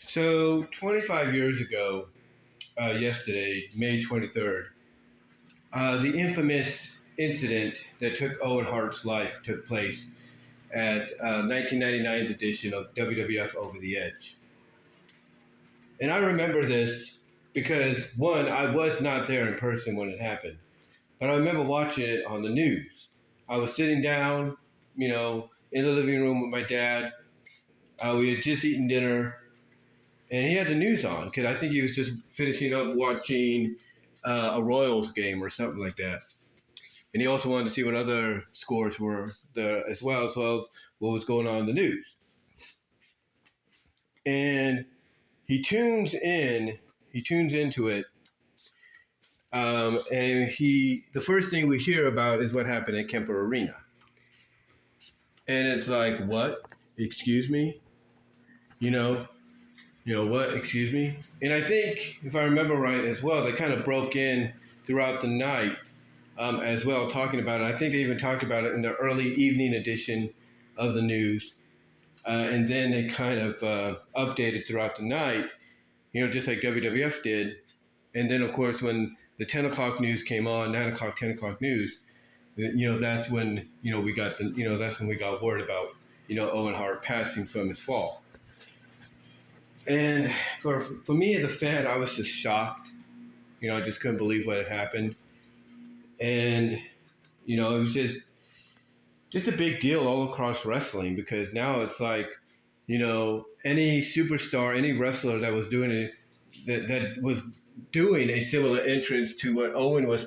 So, 25 years ago, yesterday, May 23rd, the infamous incident that took Owen Hart's life took place at 1999's edition of WWF Over the Edge. And I remember this because, one, I was not there in person when it happened, but I remember watching it on the news. I was sitting down, in the living room with my dad. We had just eaten dinner, and he had the news on because I think he was just finishing up watching a Royals game or something like that. And he also wanted to see what other scores were there as well as what was going on in the news. And he tunes into it, and the first thing we hear about is what happened at Kemper Arena. And it's like, what? Excuse me? What? Excuse me? And I think, if I remember right as well, they kind of broke in throughout the night as well, talking about it. I think they even talked about it in the early evening edition of the news. And then they kind of updated throughout the night, just like WWF did. And then, of course, when the 10 o'clock news came on, 9 o'clock, 10 o'clock news, that's when, we got that's when we got word about, Owen Hart passing from his fall. And for me as a fan, I was just shocked. I just couldn't believe what had happened. And, it was just a big deal all across wrestling because now it's like, any superstar, any wrestler that was doing it, that was doing a similar entrance to what Owen was,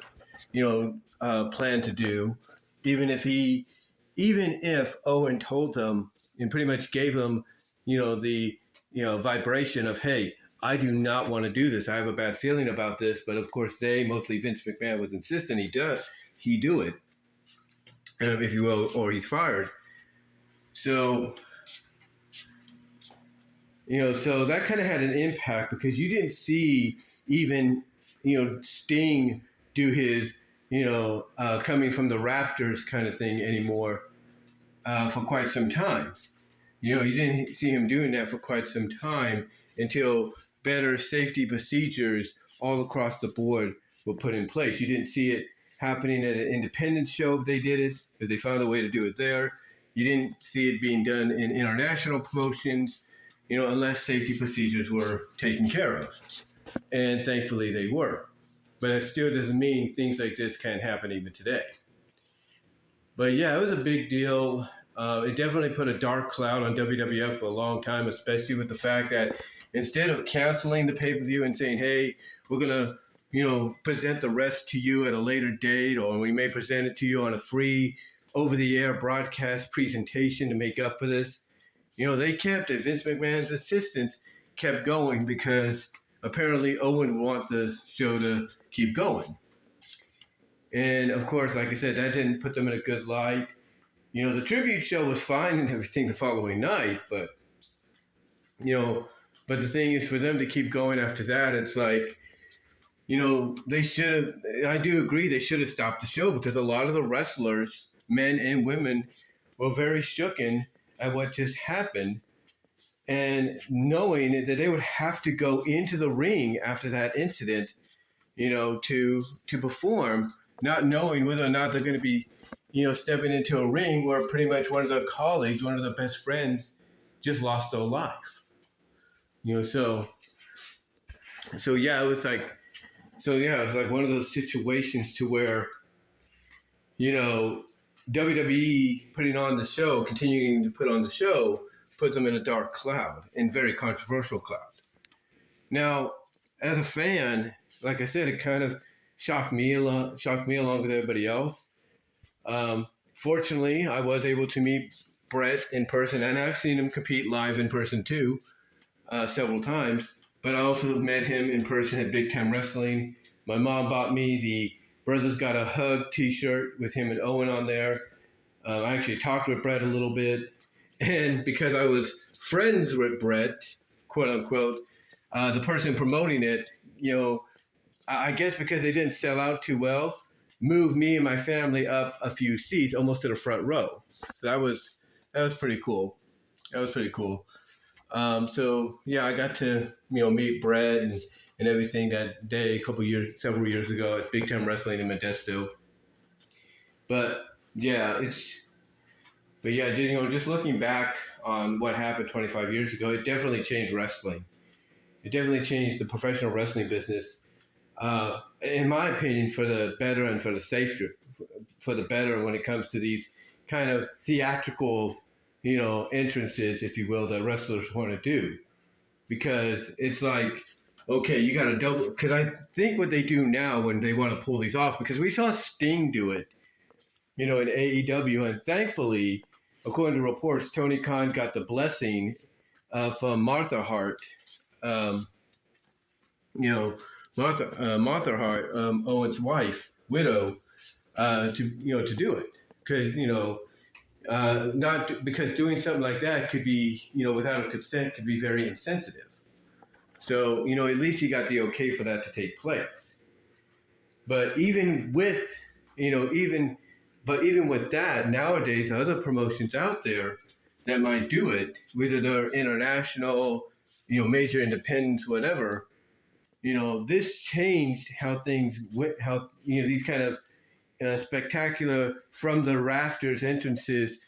planned to do, even if Owen told them and pretty much gave them, the vibration of, hey, I do not want to do this. I have a bad feeling about this. But of course, mostly Vince McMahon, was insistent he do it, if you will, or he's fired. So, so that kind of had an impact because you didn't see even, Sting do his, coming from the rafters kind of thing anymore for quite some time. You didn't see him doing that for quite some time until better safety procedures all across the board were put in place. You didn't see it happening at an independent show if they did it, because they found a way to do it there. You didn't see it being done in international promotions, unless safety procedures were taken care of. And thankfully they were. But it still doesn't mean things like this can't happen even today. But yeah, it was a big deal. It definitely put a dark cloud on WWF for a long time, especially with the fact that instead of canceling the pay-per-view and saying, hey, we're going to, present the rest to you at a later date, or we may present it to you on a free over-the-air broadcast presentation to make up for this, they kept it. Vince McMahon's assistants kept going because apparently Owen wanted the show to keep going. And of course, like I said, that didn't put them in a good light. The tribute show was fine and everything the following night, but the thing is for them to keep going after that, it's like, they should have, I do agree, they should have stopped the show because a lot of the wrestlers, men and women, were very shooken at what just happened. And knowing that they would have to go into the ring after that incident, to perform, not knowing whether or not they're going to be, stepping into a ring where pretty much one of their colleagues, one of their best friends, just lost their life. So yeah, it was like one of those situations to where, WWE putting on the show, continuing to put on the show, put them in a dark cloud, and very controversial cloud. Now, as a fan, like I said, it kind of shocked me along with everybody else. Fortunately, I was able to meet Brett in person, and I've seen him compete live in person too, several times. But I also met him in person at Big Time Wrestling. My mom bought me the Brothers Got a Hug t-shirt with him and Owen on there. I actually talked with Brett a little bit. And because I was friends with Brett, quote unquote, the person promoting it, I guess because they didn't sell out too well, moved me and my family up a few seats, almost to the front row. So that was pretty cool. So yeah, I got to meet Brett and everything that day several years ago at Big Time Wrestling in Modesto. But yeah, just looking back on what happened 25 years ago, it definitely changed wrestling. It definitely changed the professional wrestling business, in my opinion, for the better and for the safer, for the better when it comes to these kind of theatrical, entrances, if you will, that wrestlers want to do. Because it's like, okay, you got to double. Because I think what they do now when they want to pull these off, because we saw Sting do it, in AEW, and thankfully, according to reports, Tony Khan got the blessing from Martha Hart. Um, Martha Hart, Owen's wife, widow, to do it, because not because doing something like that could be without a consent could be very insensitive. So at least he got the okay for that to take place. But even with you know even but even with that, nowadays other promotions out there that might do it, whether they're international, major independents, whatever. This changed how things went, how these kind of spectacular from the rafters entrances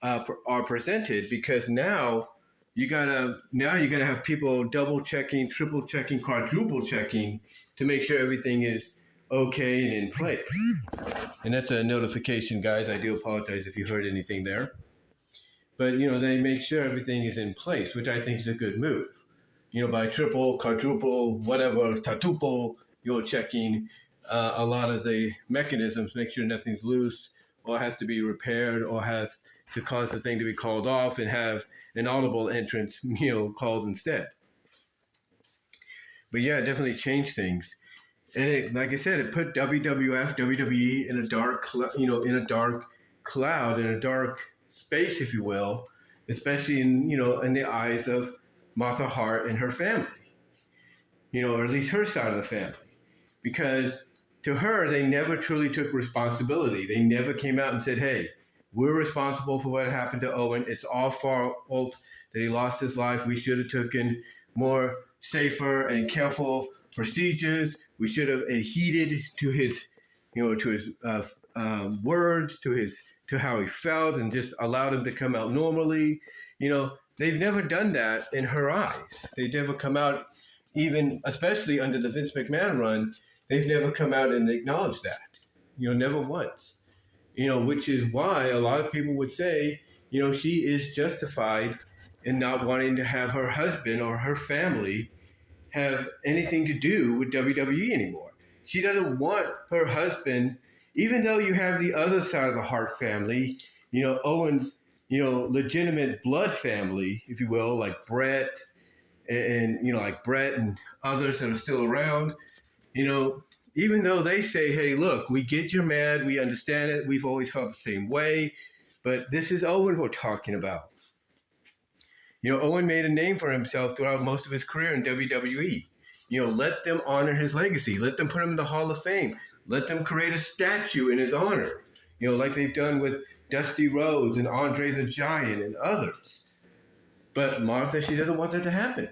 are presented, because now you gotta have people double checking, triple checking, quadruple checking to make sure everything is okay and in place. And that's a notification, guys. I do apologize if you heard anything there. But they make sure everything is in place, which I think is a good move. By triple, quadruple, whatever, quadruple, checking a lot of the mechanisms, make sure nothing's loose or has to be repaired or has to cause the thing to be called off and have an audible entrance, called instead. But yeah, it definitely changed things. And like I said, it put WWF, WWE in a dark, in a dark cloud, in a dark space, if you will, especially in the eyes of Martha Hart and her family, or at least her side of the family, because to her, they never truly took responsibility. They never came out and said, hey, we're responsible for what happened to Owen. It's our fault that he lost his life. We should have taken more safer and careful procedures. We should have adhered to his, words, to how he felt, and just allowed him to come out normally. They've never done that in her eyes. They never come out, even especially under the Vince McMahon run. They've never come out and acknowledged that. Never once. Which is why a lot of people would say, she is justified in not wanting to have her husband or her family have anything to do with WWE anymore. She doesn't want her husband, even though you have the other side of the Hart family, Owen's, legitimate blood family, if you will, like Brett like Brett and others that are still around, even though they say, hey, look, we get you're mad, we understand it, we've always felt the same way, but this is Owen we're talking about. Owen made a name for himself throughout most of his career in WWE. Let them honor his legacy. Let them put him in the Hall of Fame. Let them create a statue in his honor, like they've done with Dusty Rhodes and Andre the Giant and others. But Martha, she doesn't want that to happen.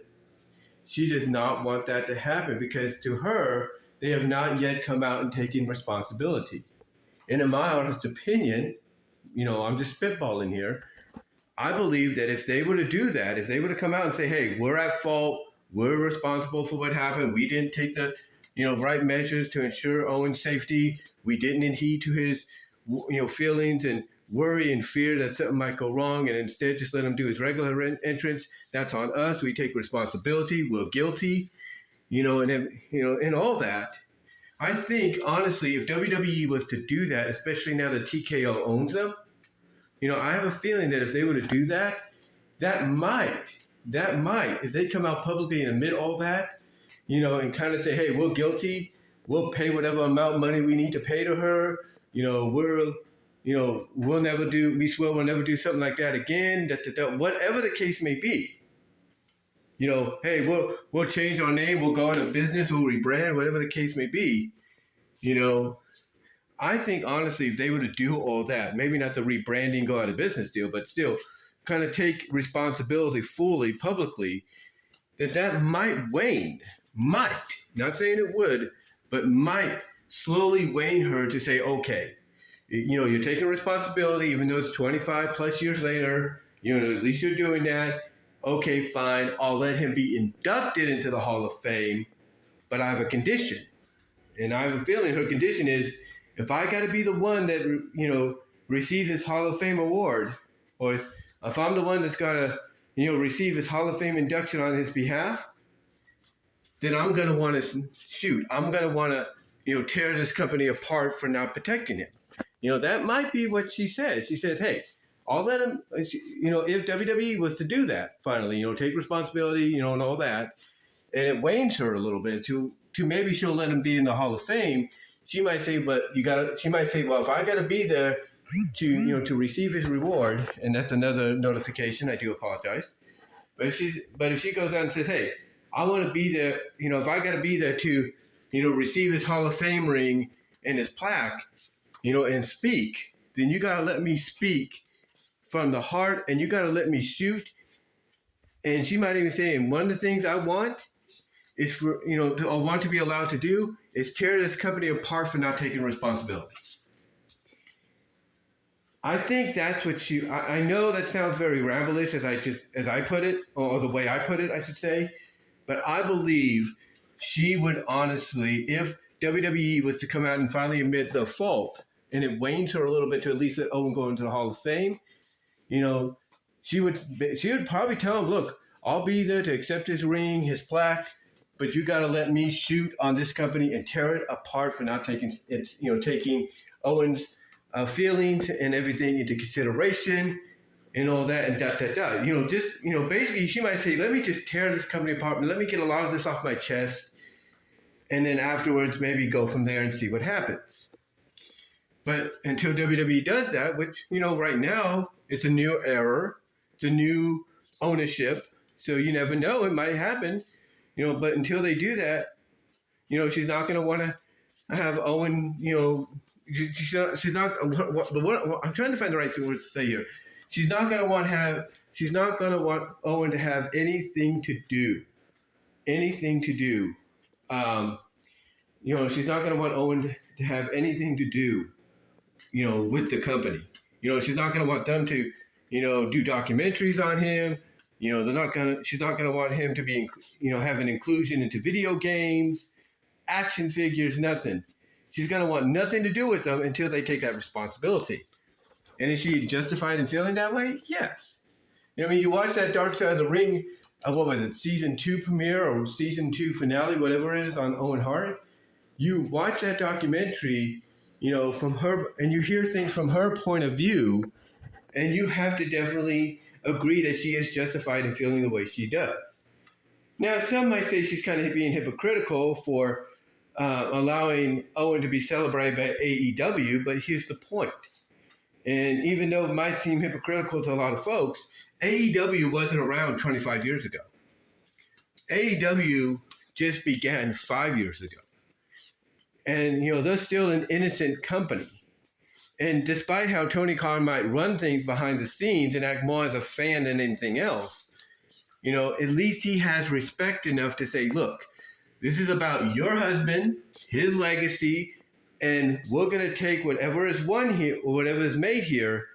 She does not want that to happen because to her, they have not yet come out and taken responsibility. And in my honest opinion, I'm just spitballing here, I believe that if they were to do that, if they were to come out and say, hey, we're at fault, we're responsible for what happened, we didn't take the right measures to ensure Owen's safety, we didn't adhere to his feelings and worry and fear that something might go wrong, and instead just let him do his regular entrance, that's on us, we take responsibility, we're guilty, and all that. I think, honestly, if WWE was to do that, especially now that TKO owns them, I have a feeling that if they were to do that, that might, if they come out publicly and admit all that, and kind of say, hey, we're guilty, we'll pay whatever amount of money we need to pay to her, we swear we'll never do something like that again, whatever the case may be. Hey, we'll change our name, we'll go out of business, we'll rebrand, whatever the case may be. I think, honestly, if they were to do all that, maybe not the rebranding, go out of business deal, but still kind of take responsibility fully, publicly, that might wane, not saying it would, but might slowly wane her to say, okay, you're taking responsibility, even though it's 25 plus years later, at least you're doing that. Okay, fine, I'll let him be inducted into the Hall of Fame, but I have a condition. And I have a feeling her condition is, if I got to be the one that, receives his Hall of Fame award, or if I'm the one that's got to, receive his Hall of Fame induction on his behalf, then I'm going to want to I'm going to want to, tear this company apart for not protecting him. That might be what she said. She said, hey, I'll let him, if WWE was to do that, finally, take responsibility, and all that, and it wanes her a little bit to maybe she'll let him be in the Hall of Fame. She might say, she might say, well, if I got to be there to receive his reward, and that's another notification, I do apologize. But if she goes out and says, hey, I want to be there, if I got to be there to, receive his Hall of Fame ring and his plaque, and speak, then you got to let me speak from the heart, and you got to let me shoot. And she might even say, and one of the things I want is for, I want to be allowed to do is tear this company apart for not taking responsibility. I think that's what I know that sounds very ramblish as I put it, or the way I put it, I should say. But I believe she would honestly, if WWE was to come out and finally admit the fault, and it wanes her a little bit to at least let Owen go into the Hall of Fame, she would probably tell him, look, I'll be there to accept his ring, his plaque, but you got to let me shoot on this company and tear it apart for not taking Owen's feelings and everything into consideration and all that and basically she might say, let me just tear this company apart and let me get a lot of this off my chest, and then afterwards maybe go from there and see what happens. But until WWE does that, which, right now it's a new era, it's a new ownership, so you never know, it might happen, but until they do that, she's not going to want to have Owen, she's not, I'm trying to find the right words to say here. She's not going to want Owen to have anything to do. She's not going to want Owen to have anything to do, with the company. She's not going to want them to, do documentaries on him. She's not going to want him to be, have an inclusion into video games, action figures, nothing. She's going to want nothing to do with them until they take that responsibility. And is she justified in feeling that way? Yes. You watch that Dark Side of the Ring, what was it, season 2 premiere or season 2 finale, whatever it is, on Owen Hart. You watch that documentary, from her, and you hear things from her point of view, and you have to definitely agree that she is justified in feeling the way she does. Now, some might say she's kind of being hypocritical for allowing Owen to be celebrated by AEW, but here's the point. And even though it might seem hypocritical to a lot of folks, AEW wasn't around 25 years ago. AEW just began 5 years ago. And, they're still an innocent company. And despite how Tony Khan might run things behind the scenes and act more as a fan than anything else, at least he has respect enough to say, look, this is about your husband, his legacy, and we're going to take whatever is won here or whatever is made here,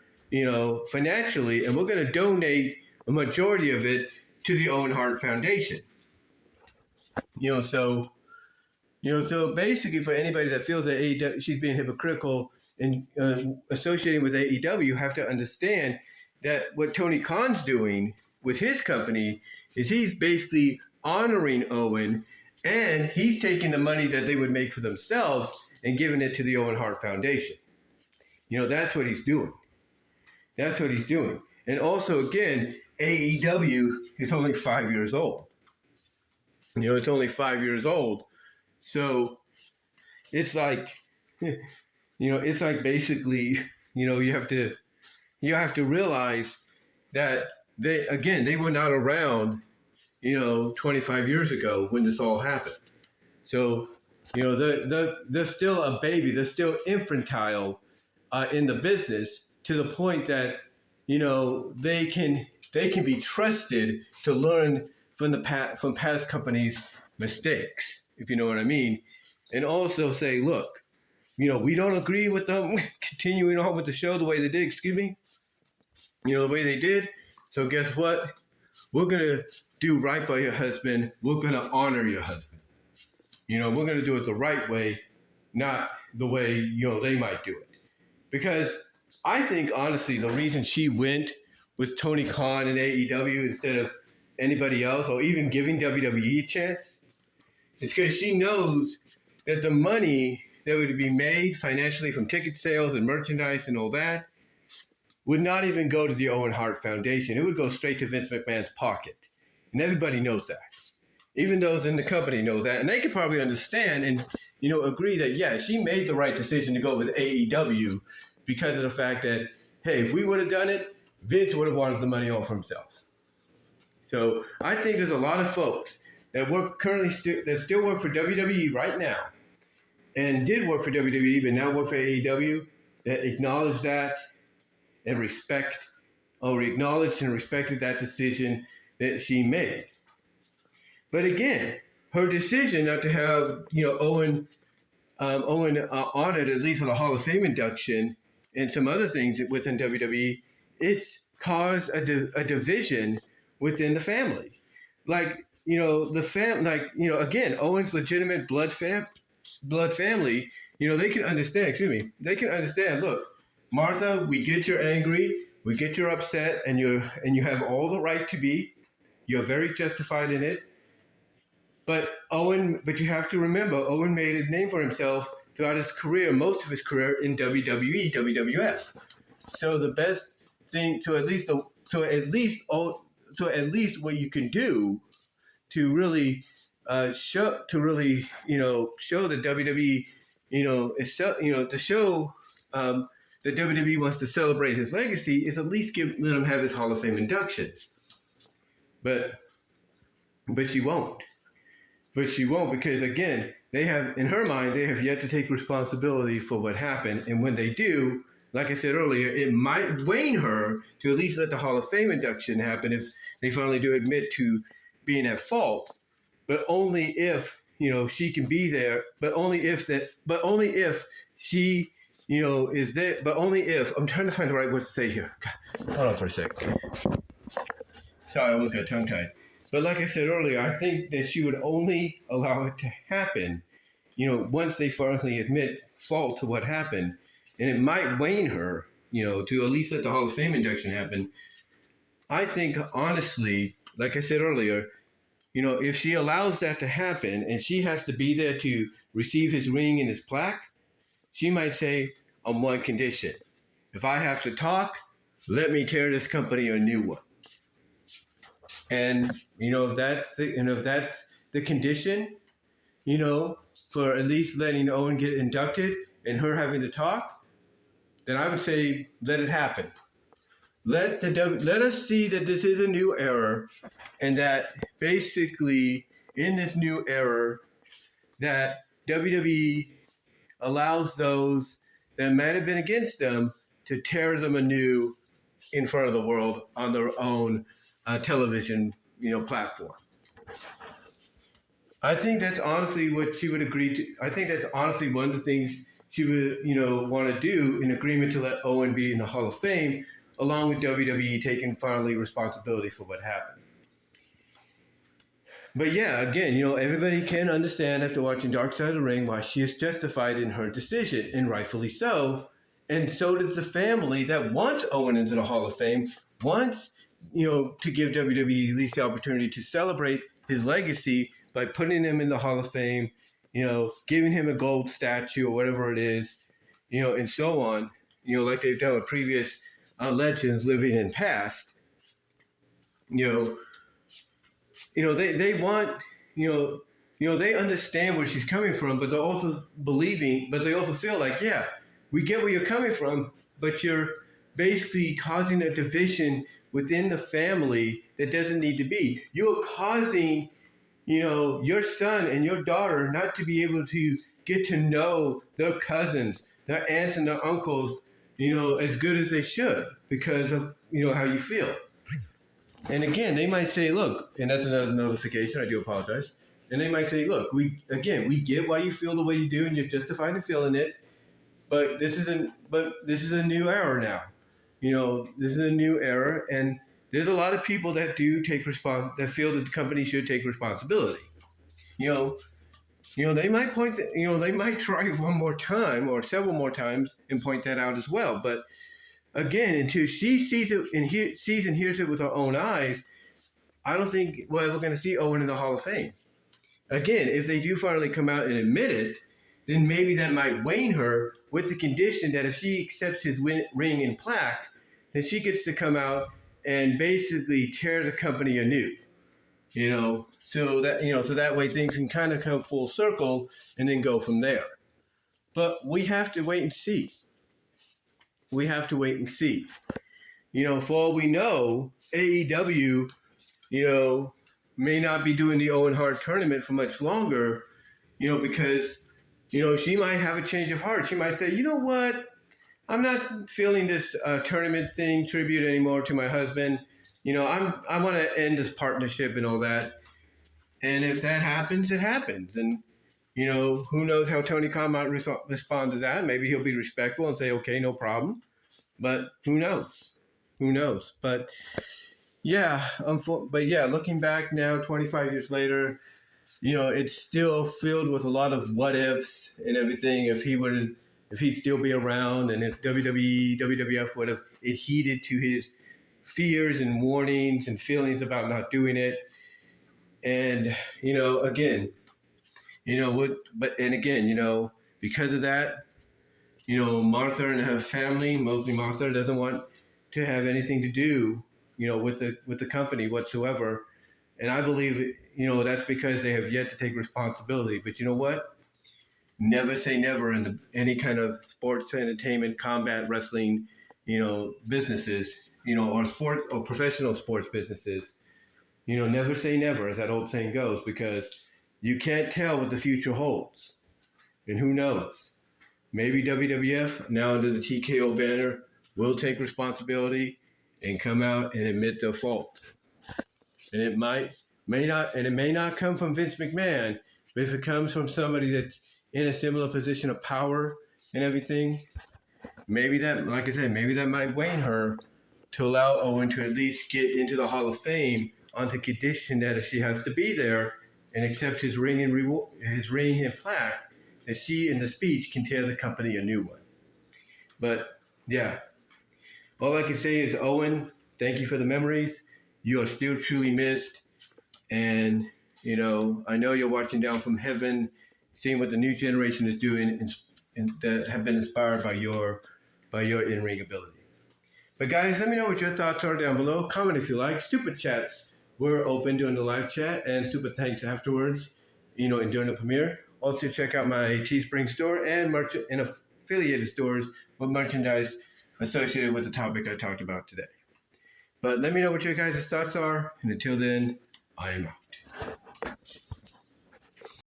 financially, and we're going to donate a majority of it to the Owen Hart Foundation. So basically for anybody that feels that AEW, she's being hypocritical in associating with AEW, you have to understand that what Tony Khan's doing with his company is he's basically honoring Owen, and he's taking the money that they would make for themselves and giving it to the Owen Hart Foundation. That's what he's doing. That's what he's doing. And also, again, AEW is only 5 years old. It's only 5 years old. So it's like, it's like basically, you have to realize that they were not around, 25 years ago when this all happened. So, they're still a baby. They're still infantile in the business, to the point that, they can be trusted to learn from past companies' mistakes, if you know what I mean, and also say, look, we don't agree with them continuing on with the show the way they did. Excuse me, the way they did. So guess what? We're gonna do right by your husband. We're gonna honor your husband. We're gonna do it the right way, not the way they might do it. Because I think honestly, the reason she went with Tony Khan and AEW instead of anybody else, or even giving WWE a chance, is because she knows that the money that would be made financially from ticket sales and merchandise and all that would not even go to the Owen Hart Foundation. It would go straight to Vince McMahon's pocket. And everybody knows that. Even those in the company know that. And they could probably understand and, agree that, yeah, she made the right decision to go with AEW because of the fact that, hey, if we would have done it, Vince would have wanted the money all for himself. So I think there's a lot of folks that that still work for WWE right now and did work for WWE but now work for AEW that acknowledge that and acknowledged and respected that decision that she made. But again, her decision not to have Owen honored at least with a Hall of Fame induction and some other things within WWE, it's caused a division within the family. Again, Owen's legitimate blood family. They can understand. Excuse me. They can understand. Look, Martha, we get you're angry, we get you're upset, and you have all the right to be. You're very justified in it. But you have to remember, Owen made a name for himself throughout his career, most of his career in WWE, WWF. So the best thing at least what you can do to really show that WWE, to show that WWE wants to celebrate his legacy is at least let him have his Hall of Fame induction. But she won't. But she won't because, again, in her mind, they have yet to take responsibility for what happened. And when they do, like I said earlier, it might wane her to at least let the Hall of Fame induction happen if they finally do admit to being at fault. But only if, she can be there. But only if she, is there. But only if, I'm trying to find the right word to say here. God, hold on for a second. Sorry, I almost got tongue-tied. But like I said earlier, I think that she would only allow it to happen, once they finally admit fault to what happened. And it might wane her, to at least let the Hall of Fame induction happen. I think, honestly, like I said earlier, if she allows that to happen and she has to be there to receive his ring and his plaque, she might say, on one condition. If I have to talk, let me tear this company a new one. And if that's the condition, for at least letting Owen get inducted and her having to talk, then I would say let it happen. Let us see that this is a new era, and that basically in this new era, that WWE allows those that might have been against them to tear them anew in front of the world on their own television, platform. I think that's honestly what she would agree to. I think that's honestly one of the things she would, want to do in agreement to let Owen be in the Hall of Fame, along with WWE taking finally responsibility for what happened. But yeah, again, everybody can understand after watching Dark Side of the Ring why she is justified in her decision, and rightfully so. And so does the family that wants Owen into the Hall of Fame, wants to give WWE at least the opportunity to celebrate his legacy by putting him in the Hall of Fame, giving him a gold statue or whatever it is, and so on, like they've done with previous legends living in past. They want, they understand where she's coming from, but they're also they also feel like, yeah, we get where you're coming from, but you're basically causing a division within the family that doesn't need to be. You're causing, your son and your daughter not to be able to get to know their cousins, their aunts and their uncles, as good as they should because of how you feel. And again, they might say, look, and that's another notification. I do apologize. And they might say, look, we get why you feel the way you do, and you're justified in feeling it. But this is a new era now. This is a new era, and there's a lot of people that do that feel that the company should take responsibility. They might they might try one more time or several more times and point that out as well. But again, until she sees it and hears it with her own eyes, I don't think we're ever going to see Owen in the Hall of Fame. Again, if they do finally come out and admit it, then maybe that might wane her, with the condition that if she accepts his ring and plaque, then she gets to come out and basically tear the company anew. So that way things can kind of come full circle and then go from there. But we have to wait and see. For all we know, AEW, may not be doing the Owen Hart tournament for much longer, because, she might have a change of heart. She might say, you know what? I'm not feeling this tournament thing tribute anymore to my husband. I want to end this partnership and all that. And if that happens, it happens. And, who knows how Tony Khan might respond to that. Maybe he'll be respectful and say, okay, no problem. But who knows? But looking back now, 25 years later, it's still filled with a lot of what ifs and everything. If he'd still be around, and if WWF would have adhered to his fears and warnings and feelings about not doing it. And, because of that, Martha and her family, mostly Martha, doesn't want to have anything to do, with the company whatsoever. And I believe, that's because they have yet to take responsibility. But you know what? Never say never in any kind of sports, entertainment, combat, wrestling, businesses, or professional sports businesses. Never say never, as that old saying goes, because you can't tell what the future holds. And who knows? Maybe WWF, now under the TKO banner, will take responsibility and come out and admit their fault. And it may not come from Vince McMahon, but if it comes from somebody that's in a similar position of power and everything, maybe that, like I said, maybe that might wane her to allow Owen to at least get into the Hall of Fame on the condition that if she has to be there and accepts his ring and plaque, that she in the speech can tear the company a new one. But yeah, all I can say is, Owen, thank you for the memories. You are still truly missed. And, I know you're watching down from heaven, seeing what the new generation is doing and that have been inspired by your in-ring ability. But guys, let me know what your thoughts are down below. Comment if you like. Super chats, we're open during the live chat, and super thanks afterwards, and during the premiere. Also check out my Teespring store and affiliated stores with merchandise associated with the topic I talked about today. But let me know what your guys' thoughts are, and until then, I am out.